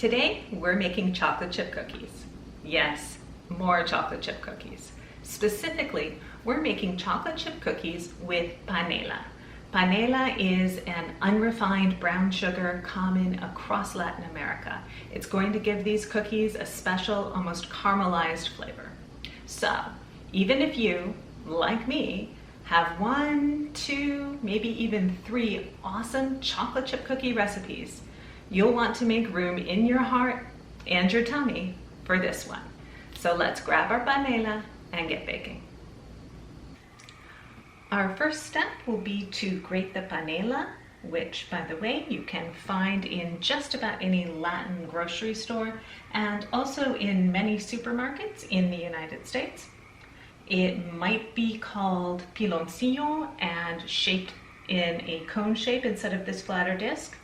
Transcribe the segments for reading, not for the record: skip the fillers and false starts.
Today, we're making chocolate chip cookies. Yes, more chocolate chip cookies. Specifically, we're making chocolate chip cookies with panela. Panela is an unrefined brown sugar common across Latin America. It's going to give these cookies a special, almost caramelized flavor. So, even if you, like me, have 1, 2, maybe even 3 awesome chocolate chip cookie recipes, you'll want to make room in your heart and your tummy for this one. So let's grab our panela and get baking. Our first step will be to grate the panela, which, by the way, you can find in just about any Latin grocery store and also in many supermarkets in the United States. It might be called piloncillo and shaped in a cone shape instead of this flatter disc.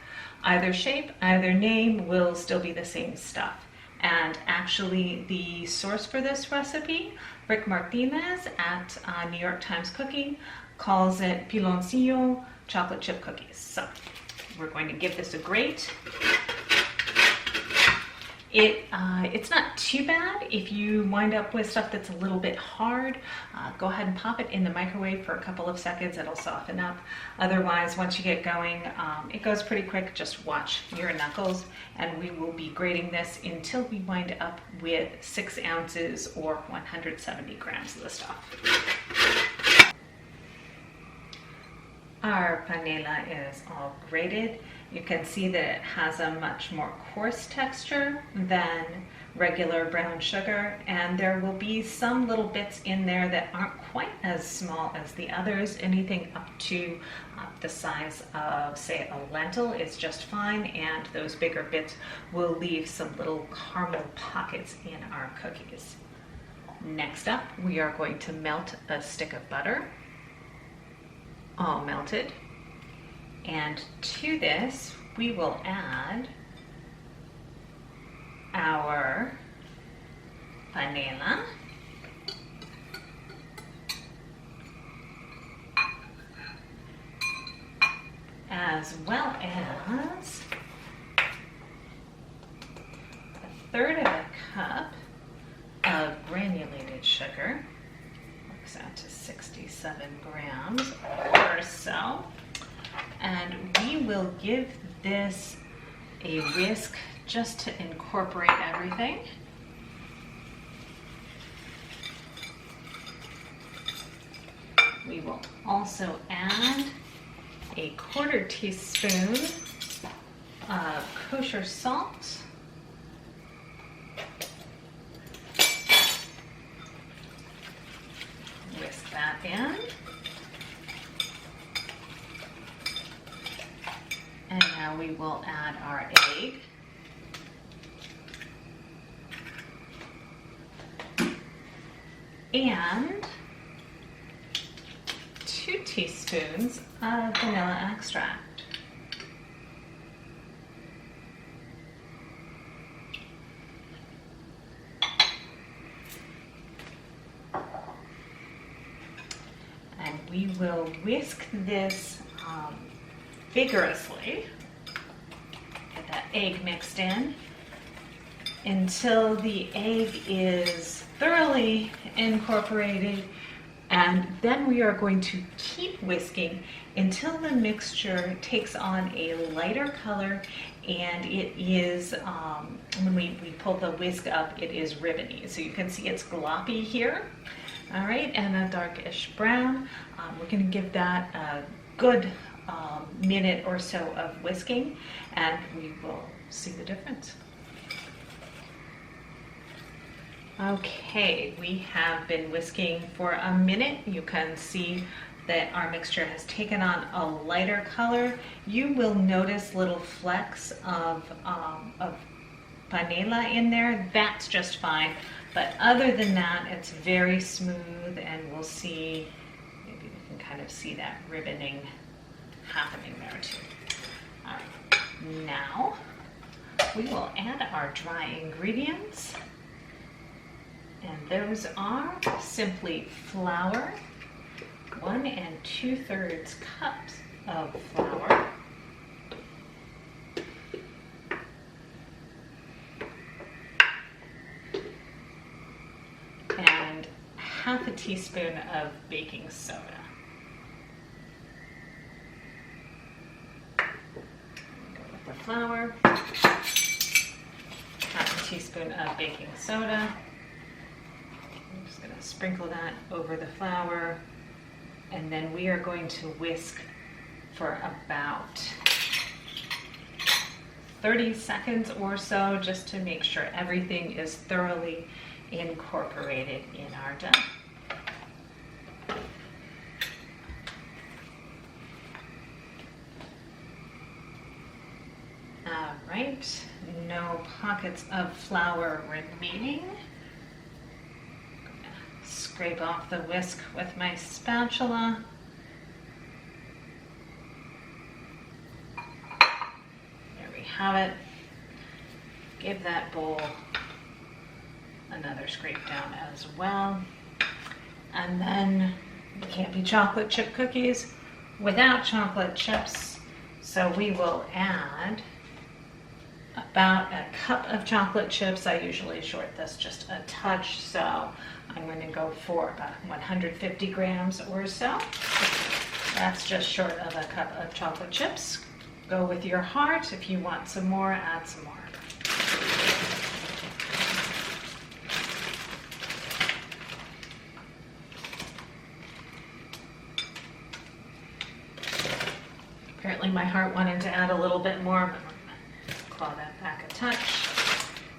Either shape, either name will still be the same stuff. And actually the source for this recipe, Rick Martínez at NYTimes Cooking, calls it piloncillo chocolate chip cookies. So we're going to give this a grate. It's not too bad if you wind up with stuff that's a little bit hard. Go ahead and pop it in the microwave for a couple of seconds. It'll soften up. Otherwise, once you get going, it goes pretty quick. Just watch your knuckles, and we will be grating this until we wind up with 6 ounces or 170 grams of the stuff. Our panela is all grated. You can see that it has a much more coarse texture than regular brown sugar, and there will be some little bits in there that aren't quite as small as the others. Anything up to the size of, say, a lentil is just fine, and those bigger bits will leave some little caramel pockets in our cookies. Next up, we are going to melt a stick of butter, all melted. And to this, we will add our panela, as well as 1/3 of a cup of granulated sugar. Works out to 67 grams or so. And we will give this a whisk just to incorporate everything. We will also add a 1/4 teaspoon of kosher salt. Whisk that in. And now we will add our egg. And 2 teaspoons of vanilla extract. And we will whisk this vigorously, get that egg mixed in until the egg is thoroughly incorporated, and then we are going to keep whisking until the mixture takes on a lighter color, and it is, when we pull the whisk up, it is ribbony. So you can see it's gloppy here, all right, and a darkish brown. We're going to give that a good minute or so of whisking, and we will see the difference. Okay, we have been whisking for a minute. You can see that our mixture has taken on a lighter color. You will notice little flecks of panela in there. That's just fine, but other than that, it's very smooth, and we'll see, maybe we can kind of see that ribboning happening there too. All right, now we will add our dry ingredients, and those are simply flour, 1 2/3 cups of flour, half a teaspoon of baking soda. Go with the flour. Half a teaspoon of baking soda. I'm just going to sprinkle that over the flour, and then we are going to whisk for about 30 seconds or so, just to make sure everything is thoroughly incorporated in our dough. All right, no pockets of flour remaining. I'm gonna scrape off the whisk with my spatula. There we have it. Give that bowl another scrape down as well. And then it can't be chocolate chip cookies without chocolate chips. So we will add about a cup of chocolate chips. I usually short this just a touch, so I'm going to go for about 150 grams or so. That's just short of a cup of chocolate chips. Go with your heart. If you want some more, add some more. Apparently my heart wanted to add a little bit more, but I'm going to claw that back a touch.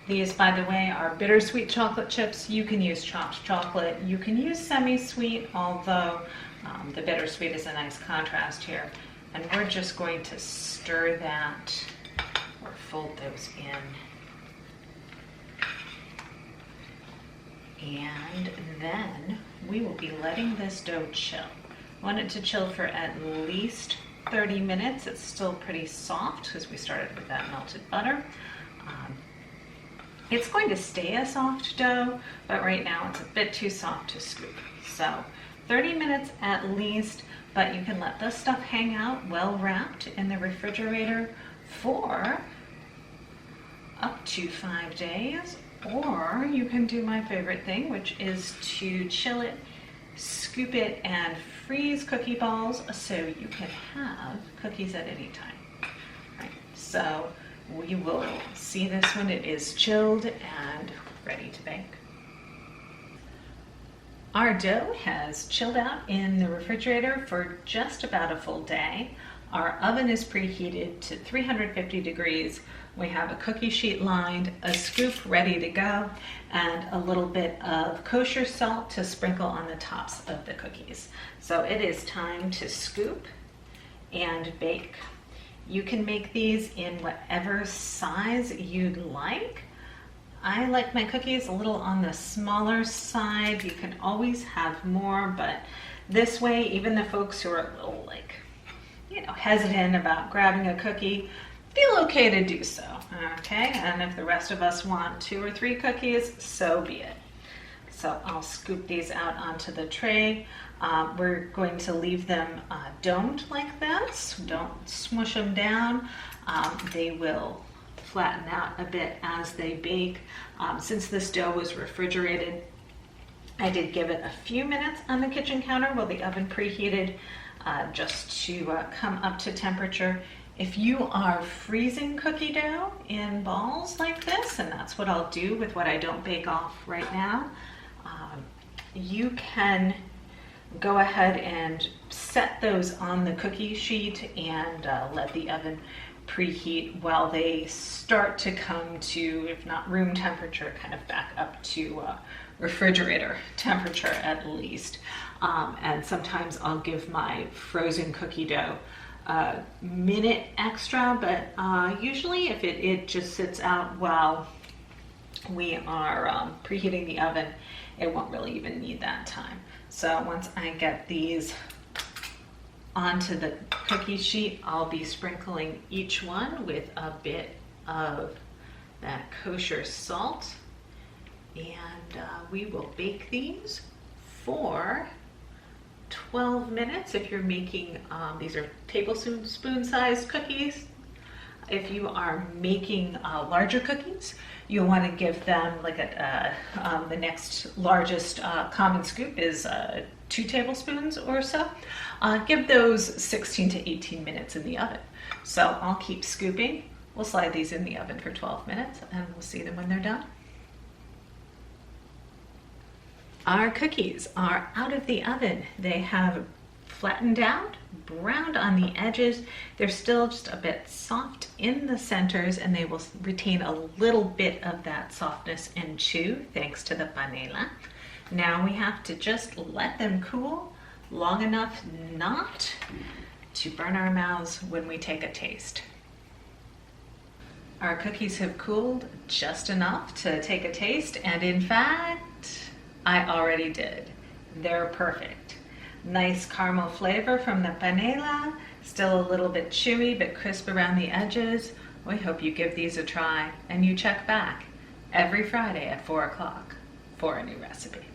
These, by the way, are bittersweet chocolate chips. You can use chopped chocolate. You can use semi-sweet, although the bittersweet is a nice contrast here. And we're just going to stir that or fold those in. And then we will be letting this dough chill. I want it to chill for at least 30 minutes. It's still pretty soft because we started with that melted butter. It's going to stay a soft dough, but right now it's a bit too soft to scoop. So 30 minutes at least, but you can let this stuff hang out well wrapped in the refrigerator for up to 5 days, or you can do my favorite thing, which is to chill it, scoop it, and freeze cookie balls so you can have cookies at any time. Right, so we will see this when it is chilled and ready to bake. Our dough has chilled out in the refrigerator for just about a full day. Our oven is preheated to 350 degrees. We have a cookie sheet lined, a scoop ready to go, and a little bit of kosher salt to sprinkle on the tops of the cookies. So it is time to scoop and bake. You can make these in whatever size you'd like. I like my cookies a little on the smaller side. You can always have more, but this way, even the folks who are a little hesitant about grabbing a cookie, feel okay to do so, okay? And if the rest of us want 2 or 3 cookies, so be it. So I'll scoop these out onto the tray. We're going to leave them domed like this. Don't smush them down. They will flatten out a bit as they bake. Since this dough was refrigerated, I did give it a few minutes on the kitchen counter while the oven preheated, just to come up to temperature. If you are freezing cookie dough in balls like this, and that's what I'll do with what I don't bake off right now, you can go ahead and set those on the cookie sheet and let the oven preheat while they start to come to, if not room temperature, kind of back up to refrigerator temperature at least. And sometimes I'll give my frozen cookie dough a minute extra, but usually if it just sits out while we are preheating the oven, it won't really even need that time. So once I get these onto the cookie sheet, I'll be sprinkling each one with a bit of that kosher salt, and we will bake these for 12 minutes. If you're making, these are tablespoon-sized cookies, If you are making larger cookies, you'll want to give them like the next largest common scoop is 2 tablespoons or so. Give those 16 to 18 minutes in the oven. So I'll keep scooping. We'll slide these in the oven for 12 minutes and we'll see them when they're done. Our cookies are out of the oven. They have flattened out, browned on the edges. They're still just a bit soft in the centers, and they will retain a little bit of that softness and chew thanks to the panela. Now we have to just let them cool long enough not to burn our mouths when we take a taste. Our cookies have cooled just enough to take a taste, and in fact, I already did. They're perfect. Nice caramel flavor from the panela, still a little bit chewy but crisp around the edges. We hope you give these a try and you check back every Friday at 4 o'clock for a new recipe.